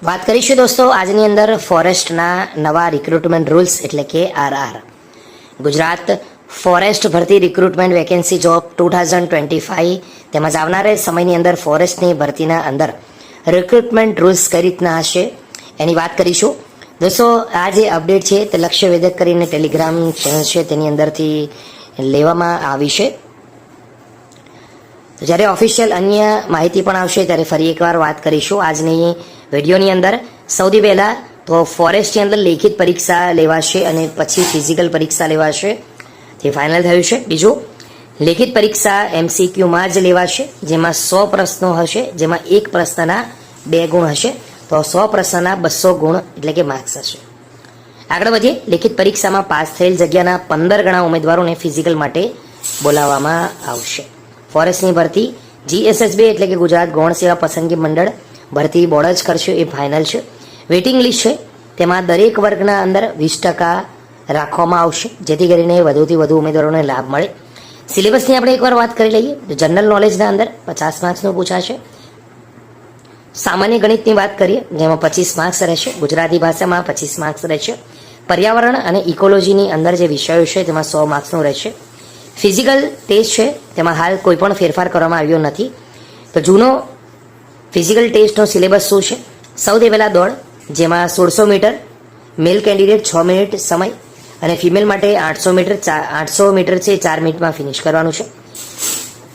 વાત કરીશું દોસ્તો આજની અંદર ફોરેસ્ટના નવા રિક્રુટમેન્ટ રૂલ્સ એટલે કે આરઆર ગુજરાત ફોરેસ્ટ ભરતી રિક્રુટમેન્ટ વેકેન્સી જોબ 2025 તેમજ આવનારા સમયની અંદર ફોરેસ્ટની ભરતીના અંદર રિક્રુટમેન્ટ રૂલ્સ કઈ રીતના હશે એની વાત કરીશું દોસ્તો. આ જે અપડેટ છે તે લક્ષ્ય વેધક કરીને ટેલિગ્રામ ચેનલ છે તેની અંદરથી લેવામાં આવી છે. જ્યારે ઓફિશિયલ અન્ય માહિતી પણ આવશે ત્યારે ફરી એકવાર વાત કરીશું આજની વિડીયોની અંદર. સૌથી પહેલાં તો ફોરેસ્ટની અંદર લેખિત પરીક્ષા લેવાશે અને પછી ફિઝિકલ પરીક્ષા લેવાશે તે ફાઇનલ થયું છે. બીજું, લેખિત પરીક્ષા MCQમાં જ લેવાશે જેમાં 100 પ્રશ્નો હશે, જેમાં એક પ્રશ્નના 2 ગુણ હશે, તો 100 પ્રશ્નના 200 ગુણ એટલે કે માર્ક્સ હશે. આગળ વધીએ. લેખિત પરીક્ષામાં પાસ થયેલ જગ્યાના 15 ગણા ઉમેદવારોને ફિઝિકલ માટે બોલાવવામાં આવશે. ફોરેસ્ટની ભરતી GSSB એટલે કે ગુજરાત ગૌણ સેવા પસંદગી મંડળ ભરતી બોર્ડ જ કરશે, એ ફાઇનલ છે. વેઇટિંગ લિસ્ટ છે તેમાં દરેક વર્ગના અંદર 20% રાખવામાં આવશે જેથી કરીને વધુથી વધુ ઉમેદવારોને લાભ મળે. સિલેબસની આપણે એકવાર વાત કરી લઈએ તો જનરલ નોલેજના અંદર 50 માર્ક્સનું પૂછાશે. સામાન્ય ગણિતની વાત કરીએ જેમાં 25 માર્ક્સ રહેશે. ગુજરાતી ભાષામાં 25 માર્ક્સ રહેશે. પર્યાવરણ અને ઇકોલોજીની અંદર જે વિષયો છે તેમાં 100 માર્ક્સનું રહેશે. ફિઝિકલ ટેસ્ટ છે તેમાં હાલ કોઈ પણ ફેરફાર કરવામાં આવ્યો નથી. તો જૂનો ફિઝિકલ ટેસ્ટનો સિલેબસ શું છે? સૌથી પહેલાં દોડ જેમાં 1600 મીટર, મેલ કેન્ડિડેટ 6 મિનિટ સમય અને ફિમેલ માટે 800 મીટર છે 4 મિનિટમાં ફિનિશ કરવાનું છે.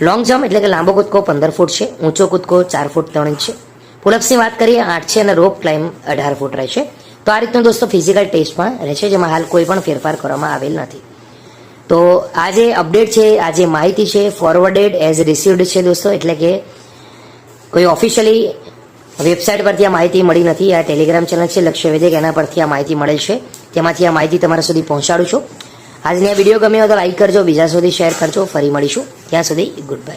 લોંગ જમ્પ એટલે કે લાંબો કૂદકો 15 ફૂટ છે, ઊંચો કૂદકો 4 ફૂટ 3 ઇંચ છે. પુલઅપ્સની વાત કરીએ 8 છે અને રોપ ક્લાઇમ્બ 18 ફૂટ રહેશે. તો આ રીતનું દોસ્તો ફિઝિકલ ટેસ્ટમાં રહેશે જેમાં હાલ કોઈ પણ ફેરફાર કરવામાં આવેલ નથી. તો આ જે અપડેટ છે, આ જે માહિતી છે ફોરવર્ડેડ એઝ રિસીવ્ડ છે દોસ્તો, એટલે કે કોઈ ઓફિશિયલી વેબસાઇટ પરથી આ માહિતી મળી નથી. આ ટેલિગ્રામ ચેનલ છે લક્ષ્ય વેધક, એના પરથી આ માહિતી મળેલ છે, તેમાંથી આ માહિતી તમારા સુધી પહોંચાડું છું. આજની આ વિડીયો ગમ્યો હોય તો લાઈક કરજો, બીજા સુધી શેર કરજો. ફરી મળીશું, ત્યાં સુધી ગુડ બાય.